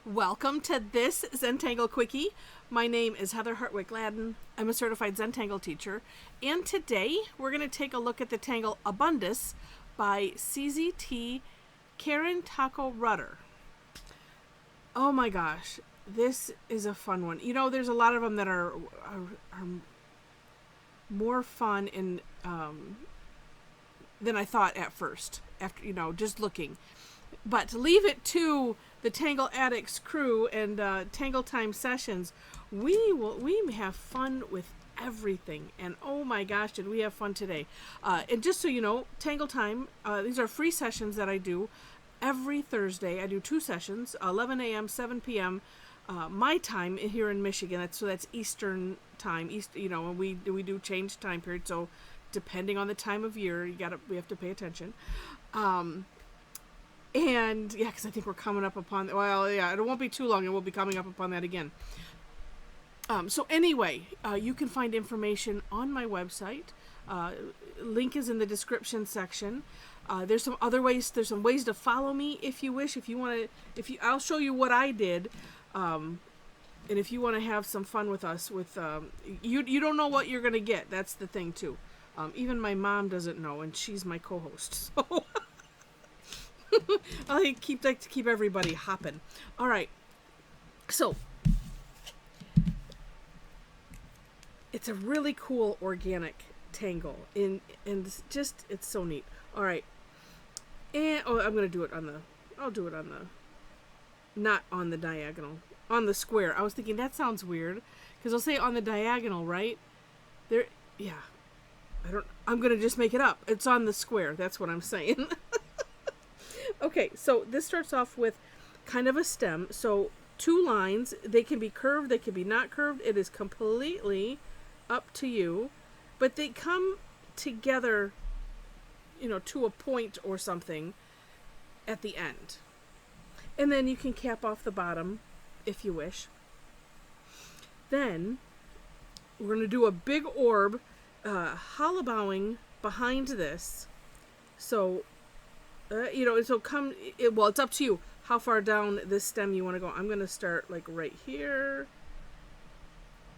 Welcome to this Zentangle Quickie. My name is Heather Hartwick Gladden. I'm a Certified Zentangle Teacher. And today we're going to take a look at the Tangle Abundus by CZT Rutter. Oh my gosh, this is a fun one. You know, there's a lot of them that are more fun in, than I thought at first, after, just looking. But to leave it to the Tangle Addicts crew and Tangle Time sessions, we have fun with everything. And oh my gosh, did we have fun today. And just so you know, Tangle Time, these are free sessions that I do every Thursday. I do 2 sessions, 11 a.m., 7 p.m., my time here in Michigan. That's Eastern time. And we do change time period, so depending on the time of year, we have to pay attention. And yeah, because I think we're coming up upon, it won't be too long and we'll be coming up upon that again. So anyway, you can find information on my website. Link is in the description section. There's some ways to follow me if you wish. I'll show you what I did. And if you want to have some fun with us, you don't know what you're going to get. That's the thing too. Even my mom doesn't know, and she's my co-host. So I like to keep everybody hopping. All right, so it's a really cool organic tangle, and it's so neat. All right, and I'm gonna do it I'll do it not on the diagonal, on the square. I was thinking that sounds weird because I'll say on the diagonal, right? I'm gonna just make it up. It's on the square. That's what I'm saying. Okay, so this starts off with kind of a stem. So 2 lines, they can be curved, they can be not curved. It is completely up to you. But they come together, to a point or something at the end. And then you can cap off the bottom if you wish. Then we're going to do a big orb, hollow bowing behind this. So it's up to you how far down this stem you want to go. I'm going to start like right here.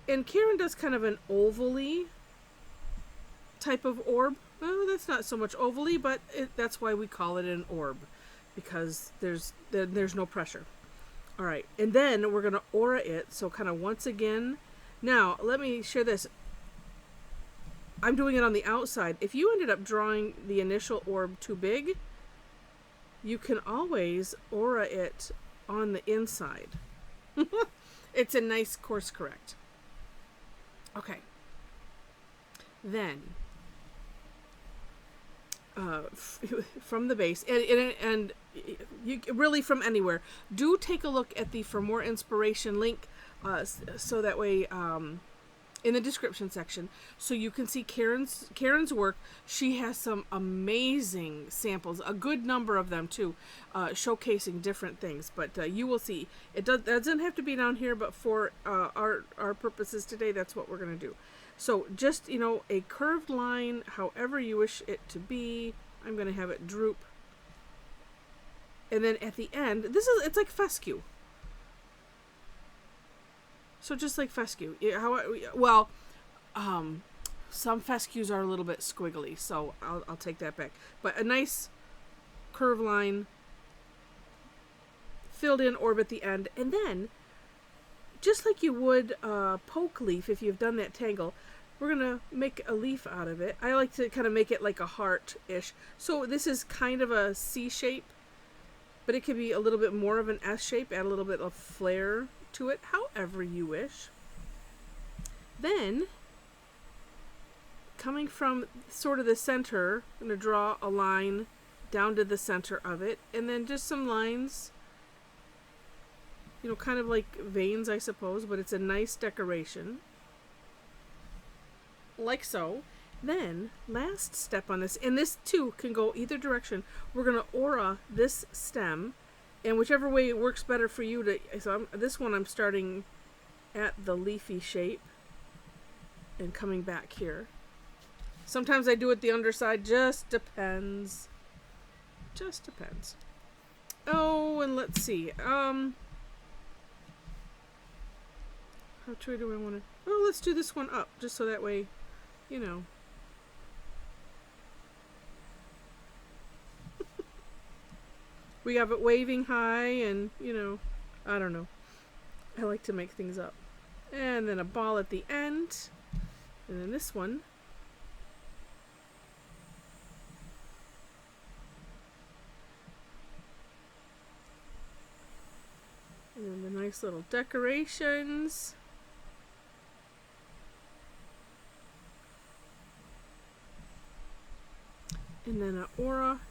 And Karen does kind of an ovally type of orb. Well, that's not so much ovally, but that's why we call it an orb, because there's no pressure. All right, and then we're going to aura it. So kind of once again. Now, let me share this. I'm doing it on the outside. If you ended up drawing the initial orb too big, you can always aura it on the inside. It's a nice course correct. Okay. Then, from the base, and you really from anywhere, do take a look at the For More Inspiration link, so that way, in the description section, so you can see Karen's work. She has some amazing samples, a good number of them too, showcasing different things. But you will see it doesn't have to be down here, but for our purposes today, that's what we're going to do. So just a curved line, however you wish it to be. I'm going to have it droop, and then at the end, it's like fescue. So just like fescue. Some fescues are a little bit squiggly, so I'll take that back. But a nice curved line, filled in orb at the end, and then, just like you would poke leaf if you've done that tangle, we're going to make a leaf out of it. I like to kind of make it like a heart-ish. So this is kind of a C shape, but it could be a little bit more of an S shape, add a little bit of flair to it, however you wish. Then, coming from sort of the center, I'm going to draw a line down to the center of it, and then just some lines, kind of like veins, I suppose, but it's a nice decoration, like so. Then, last step on this, and this too can go either direction, we're going to aura this stem. And whichever way it works better for you this one I'm starting at the leafy shape and coming back here. Sometimes I do it the underside, just depends. Oh, and let's see. Which way do I want to? Oh, let's do this one up, just so that way, you know. We have it waving high and, you know, I don't know. I like to make things up. And then a ball at the end. And then this one. And then the nice little decorations. And then an aura.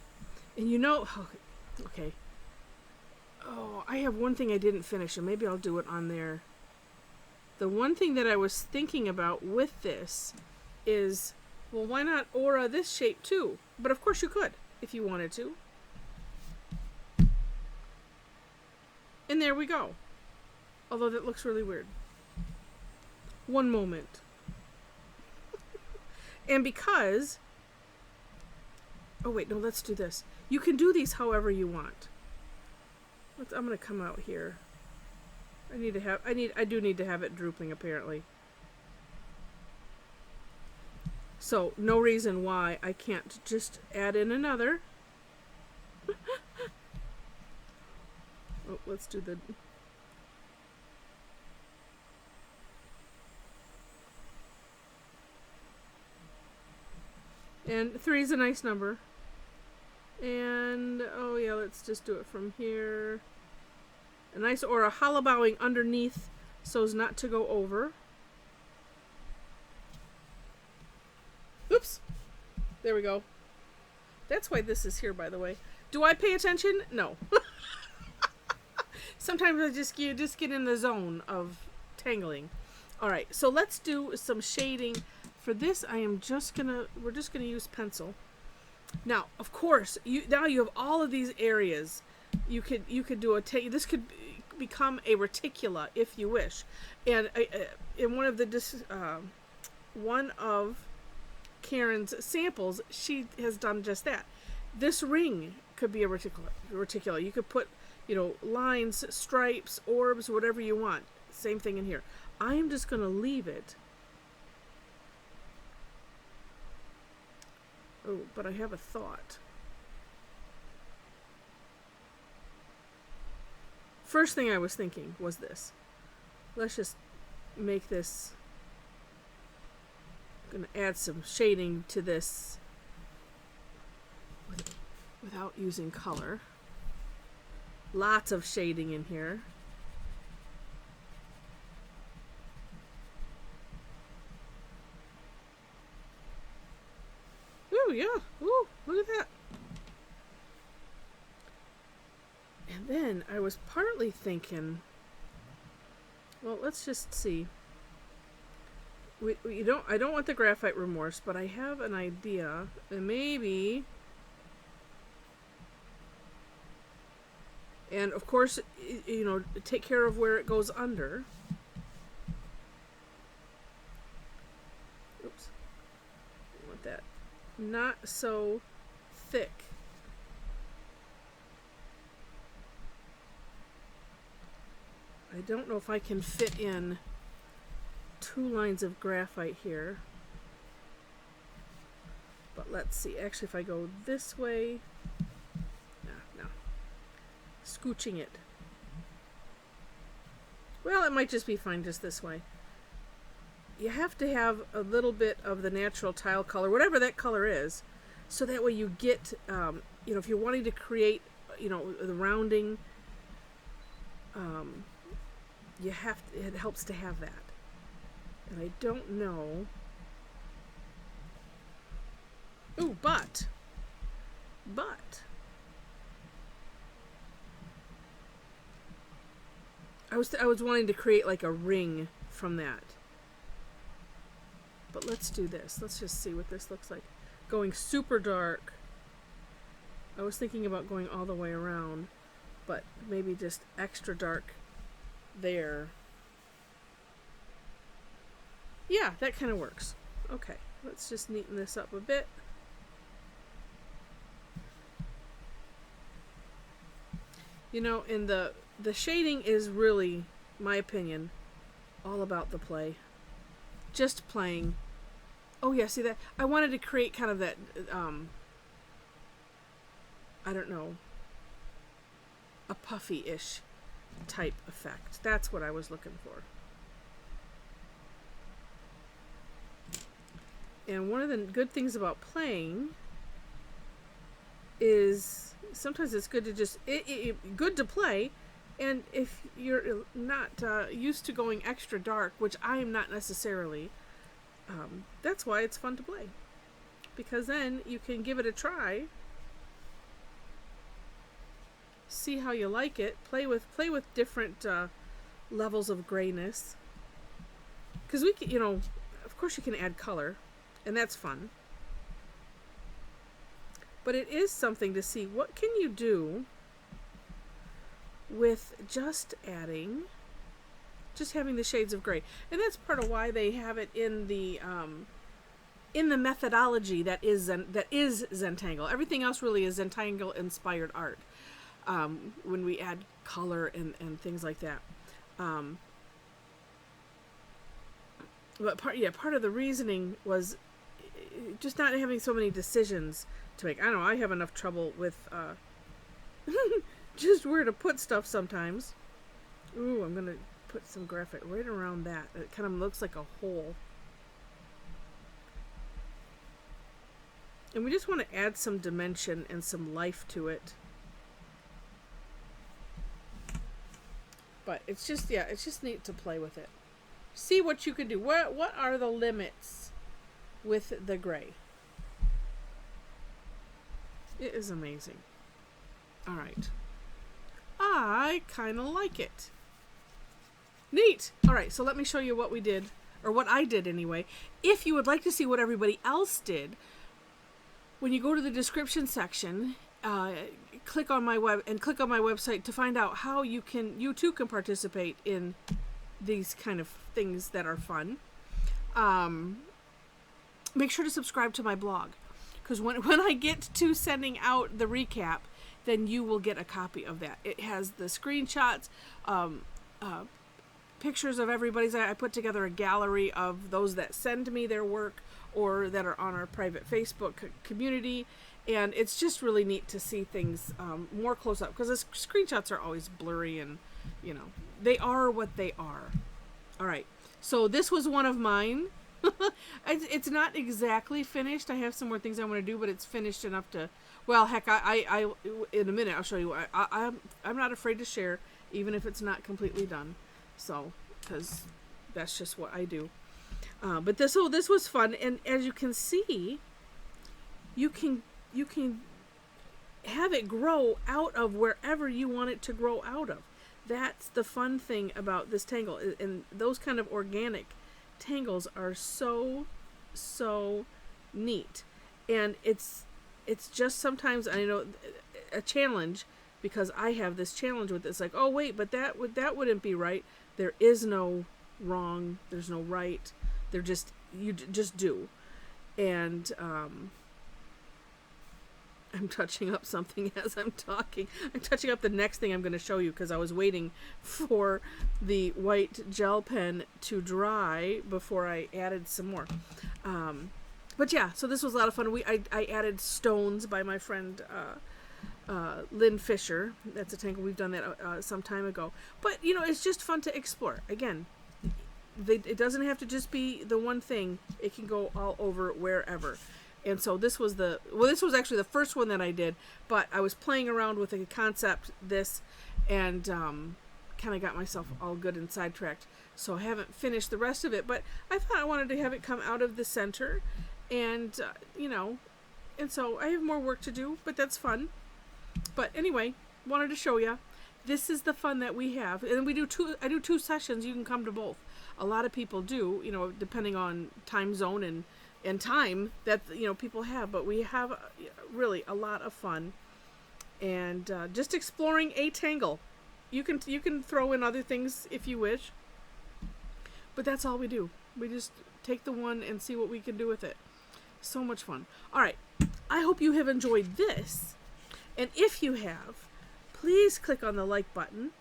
And you know, oh, okay. Oh, I have one thing I didn't finish, and maybe I'll do it on there. The one thing that I was thinking about with this is, well, why not aura this shape too? But of course you could, if you wanted to. And there we go. Although that looks really weird. One moment. And because... Oh wait, no, let's do this. You can do these however you want. I'm going to come out here. I do need to have it drooping apparently. So, no reason why I can't just add in another. Oh, let's do the... And 3 is a nice number. And, oh yeah, let's just do it from here. A nice aura hollow bowing underneath so as not to go over. Oops. There we go. That's why this is here, by the way. Do I pay attention? No. Sometimes you just get in the zone of tangling. All right, so let's do some shading. For this, we're just gonna use pencil. Now, of course, you have all of these areas. You could do this could become a reticula if you wish, and in one of Karen's samples, she has done just that. This ring could be a reticula. You could put, lines, stripes, orbs, whatever you want. Same thing in here. I am just going to leave it. Oh, but I have a thought. First thing I was thinking was this. Let's just make this... I'm going to add some shading to this without using color. Lots of shading in here. Ooh, yeah. Ooh, look at that. And then I was partly thinking, well, let's just see. I don't want the graphite remorse, but I have an idea. And maybe... And of course, take care of where it goes under. Oops. I want that not so thick. I don't know if I can fit in 2 lines of graphite here. But let's see. Actually, if I go this way... No. Scooching it. Well, it might just be fine just this way. You have to have a little bit of the natural tile color, whatever that color is, so that way you get, if you're wanting to create, the rounding, it helps to have that. And I don't know. Ooh, but I was wanting to create like a ring from that. But let's do this. Let's just see what this looks like. Going super dark. I was thinking about going all the way around, but maybe just extra dark there. Yeah, that kind of works. Okay, let's just neaten this up a bit. And the shading is really, my opinion, all about the play. Just playing. Oh yeah, see that? I wanted to create kind of that, I don't know, a puffy-ish type effect. That's what I was looking for. And one of the good things about playing is sometimes it's good to just, good to play. And if you're not used to going extra dark, which I am not necessarily, that's why it's fun to play. Because then you can give it a try, see how you like it, play with different levels of grayness. Because we can, of course you can add color, and that's fun. But it is something to see what can you do with just having the shades of gray. And that's part of why they have it in the methodology that is Zentangle. Everything else really is Zentangle inspired art. When we add color and things like that. But part of the reasoning was just not having so many decisions to make. I don't know, I have enough trouble with just where to put stuff sometimes. Ooh, I'm gonna put some graphic right around that. It kind of looks like a hole. And we just want to add some dimension and some life to it. But it's just neat to play with it. See what you can do. What are the limits with the gray? It is amazing. All right. I kind of like it. Neat. All right, so let me show you what we did, or what I did anyway. If you would like to see what everybody else did, when you go to the description section, click on my website to find out how you too can participate in these kind of things that are fun. Make sure to subscribe to my blog, because when I get to sending out the recap, then you will get a copy of that. It has the screenshots, pictures of everybody's. I put together a gallery of those that send me their work or that are on our private Facebook community. And it's just really neat to see things more close up, because the screenshots are always blurry and, they are what they are. All right. So this was one of mine. It's not exactly finished. I have some more things I want to do, but it's finished enough to, well, heck, I in a minute, I'll show you. I'm not afraid to share, even if it's not completely done. So, because that's just what I do. But this was fun. And as you can see, you can have it grow out of wherever you want it to grow out of. That's the fun thing about this tangle, and those kind of organic tangles are so neat. And it's just sometimes, I know, a challenge, because I have this challenge with this, like, oh wait, but that wouldn't be right. There is no wrong, there's no right, you just do. And I'm touching up something as I'm talking. I'm touching up the next thing I'm going to show you, because I was waiting for the white gel pen to dry before I added some more. But yeah, so this was a lot of fun. I added stones by my friend Lynn Fisher. That's a tangle. We've done that some time ago. But, it's just fun to explore. Again, it doesn't have to just be the one thing. It can go all over wherever. And so this was actually the first one that I did, but I was playing around with a concept, and kind of got myself all good and sidetracked. So I haven't finished the rest of it, but I thought I wanted to have it come out of the center, and, and so I have more work to do, but that's fun. But anyway, wanted to show you. This is the fun that we have. And I do 2 sessions. You can come to both. A lot of people do, depending on time zone and time that people have, but we have really a lot of fun, and just exploring a tangle. You can throw in other things if you wish, but that's all we do. We just take the one and see what we can do with it. So much fun. All right, I hope you have enjoyed this, and if you have, please click on the like button,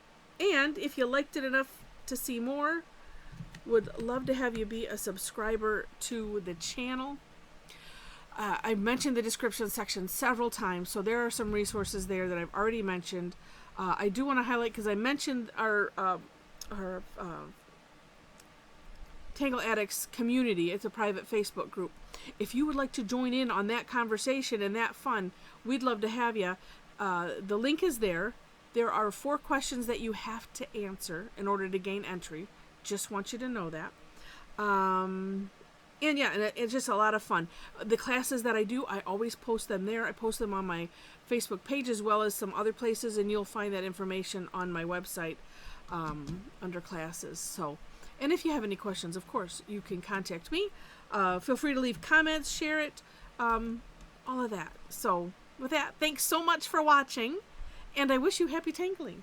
and if you liked it enough to see more, Would love to have you be a subscriber to the channel. I've mentioned the description section several times, so there are some resources there that I've already mentioned. I do want to highlight, because I mentioned our Tangle Addicts community. It's a private Facebook group. If you would like to join in on that conversation and that fun, we'd love to have you. The link is there. There are 4 questions that you have to answer in order to gain entry. Just want you to know that. And yeah, and it's just a lot of fun. The classes that I do, I always post them there. I post them on my Facebook page as well as some other places, and you'll find that information on my website under classes. So, and if you have any questions, of course, you can contact me. Feel free to leave comments, share it, all of that. So with that, thanks so much for watching, and I wish you happy tangling.